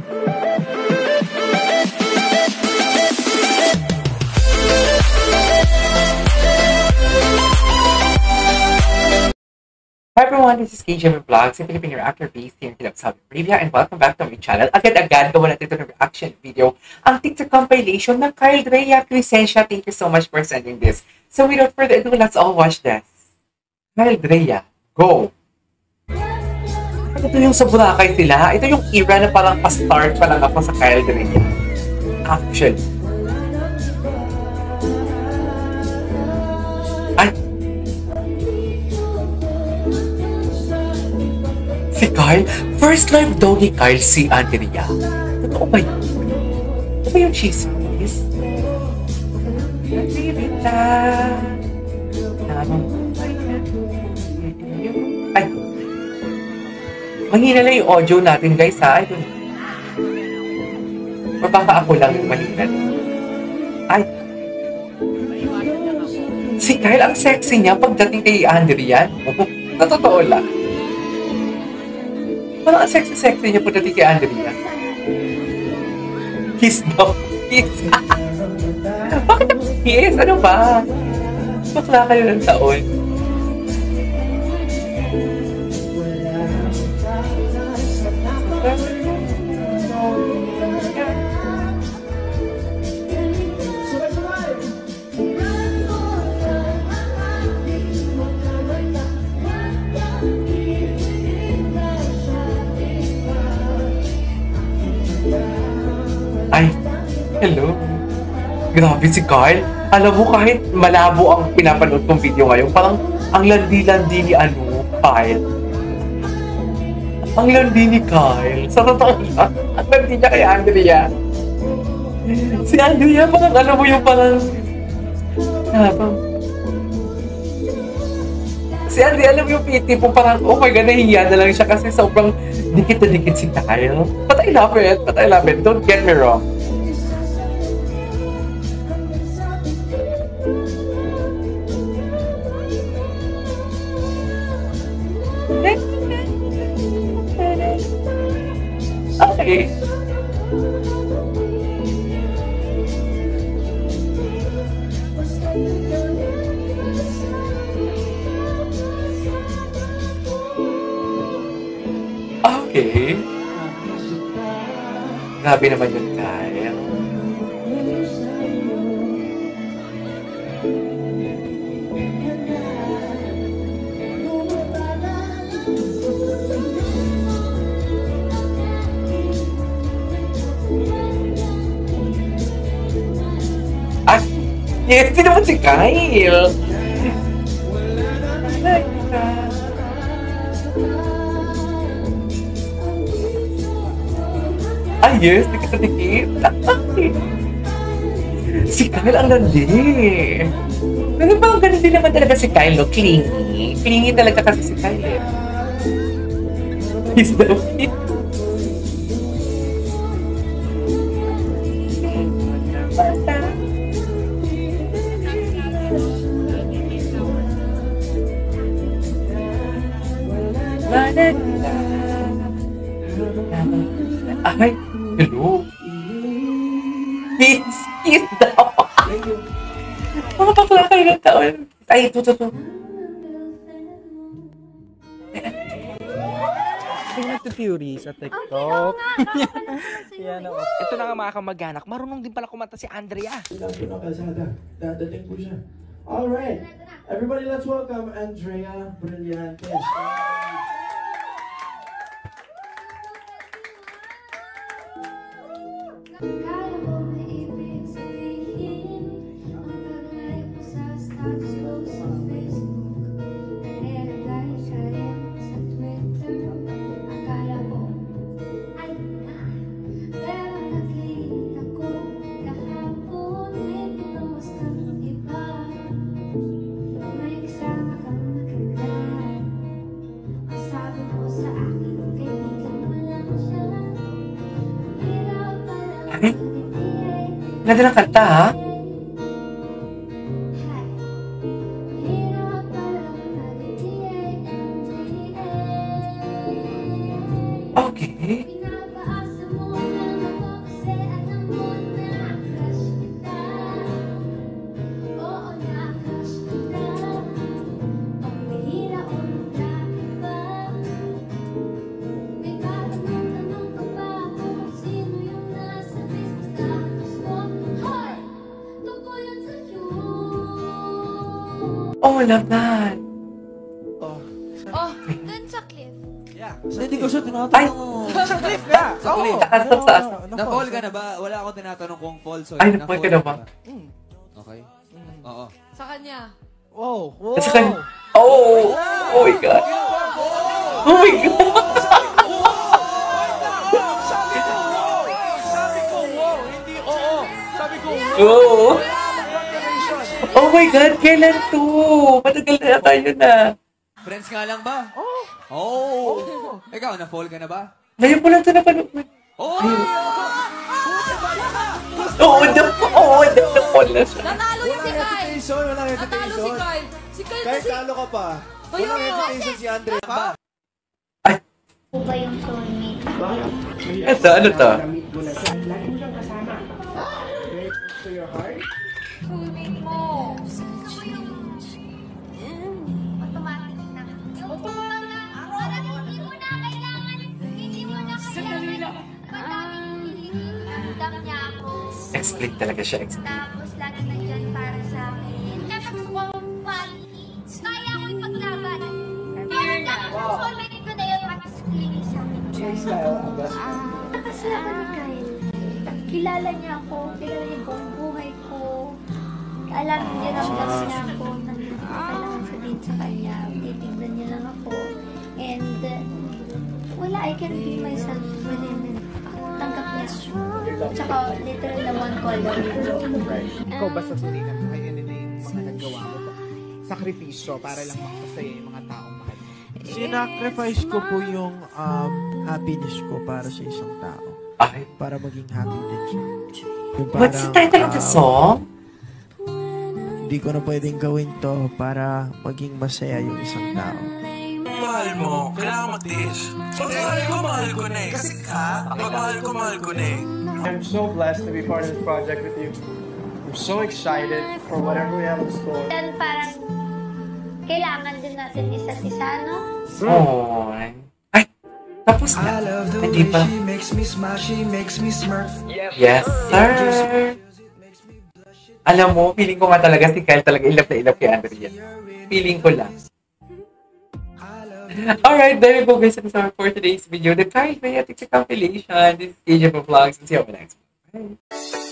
Hi everyone, this is KJM Vlogs, a Philippine reactor based here in Saudi Arabia, and welcome back to my channel. Agad-agad gawa natin ito ng reaction video, ang TikTok compilation ng Kyle Drea Crescencia. Thank you so much for sending this. So without further ado, let's all watch this. Kyle Drea, go! Ito yung sa Boracay sila. Ito yung era na parang pa-start pa lang ako sa Kyle Drea. Actually. Ay! Si Kyle? First live daw ni Kyle si Andrea. Totoo ba yun? Ito ba yung chismis? Natirita. Ay! Mahina lang yung audio natin, guys, ha? Ito. Or baka ako lang yung mahina. Ay! Si Kyle, ang sexy niya pagdating kay Andrea. Na totoo lang. Parang ang sexy-sexy niya pagdating kay Andrea. Kiss daw. Kiss. Bakit ang kiss? Ano ba? Bakla kayo ng taon. Ay, hello. Grabe si Kyle. Alam mo, kahit malabo ang pinapanood kong video ngayon, parang ang landi-landi ni Kyle. Ang landi ni Kyle. Sa totoo lang, ang landi niya kay Andrea. Si Andrea, parang alam mo yung parang... Si Andrea, alam mo yung piti po, parang, oh my God, nahihiya na lang siya kasi sobrang dikit na dikit si Kyle. But I love it. But I love it. Don't get me wrong. Okay. Okay. Grabe naman yun, Kyle. Ah, yes, hindi naman si Kyle. Ah, yes, dikit-dikit. Si Kyle ang landi. Pero parang ganun din naman talaga si Kyle, no? Clingy. Clingy talaga kasi si Kyle, eh. He's the kid. Ay, hello. Kiss daw. Mga bakla kayo ng taon. Ay, ito. Tingnan si Fury sa TikTok. Yan, oh. Ito na nga mga kamag-anak. Marunong din pala kumanta si Andrea. Dadating po siya. Alright. Everybody, let's welcome Andrea Brillantes. Kala mo na ibig sabihin ang pag-like mo sa status ko sa Facebook, nare-reply ka rin sa Twitter. Akala mo ay na, pero nakita ko kahapon may pinost kang iba. May kasama kang maganda. Ang sabi mo sa akin, kaibigan mo lang siya. Ay, ganda ng kanta, ha? Okay. Oh, love that. Oh. Oh, dun sa cliff. Yeah. Hindi ko siya Ay! tinatanong. Sa cliff ka! Sa cliff. Nakasas. Na-fall ka na ba? Wala akong tinatanong kung fall. So, Ay, na-fall ka na ba? Okay. Oo. Sa kanya. Wow! Wow! Kasi kan... Oh! Oh my God! Oh my God! Sabi ko, wow! Hindi, oo! Sabi ko, wow! Oh! Congratulations! Oh my God! Kailan to? Matagal na tayo na. Friends nga lang ba? Oh! Ikaw, na-fall ka na ba? Ngayon ko lang ito napanood. Oh! Oo, na-fall na siya. Natalo yung si Kyle. Hesitation, walang Natalo si hesitation. Kyle. Si Kyle Kahit kasi... talo ka pa. Ayun Walang nga. hesitation si Andrea pa. Po ba yung soulmate? Ito, ano to? Soulmate mo. Automatic na. Yung parang hindi mo na kailangan madaming ramdam niya ako. Explain talaga siya. Explain. Tapos lagi nandyan para sa akin. Tapos kaya ko ipaglaban. Meron lang ang soulmate ko na yun at screening sa akin. Kasi ako ni Kyle. Kilala niya ako. Kilala niya ko ang buhay ko. Alam niya ramdam niya ako. Nandito ko kailangan sabihin sa kanya. Titignan niya lang ako. And wala, I can be myself with him. And tanggap niya. Tsaka literal na one call away. Ikaw ba sa sarili mo, ay ano na yung mga nagawa mo? Sakripisyo para lang makasaya yung mga taong mahal mo. Sinacrifice ko po yung happiness ko para sa isang tao. Ay. Para maging happy din siya. Yung What's the title of the song? Hindi ko na pwedeng gawin to para maging masaya yung isang tao. Mahal mo, kailangan magtiis. Pag mahal ko na eh. Kasi ka, pag mahal ko na eh. I'm so blessed to be part of this project with you. I'm so excited for whatever we have in store. Then parang kailangan din natin isa't isa, no? Oh. Ay, tapos na. Hindi pa. Yes, sir. Alam mo, feeling ko nga talaga si Kyle talaga ilap na ilap kay Andrea. Feeling ko lang. Alright, there you go guys. That's all for today's video. The Kyle Mayatix compilation. This is KJ Vlogs. And see you on the next one. Bye.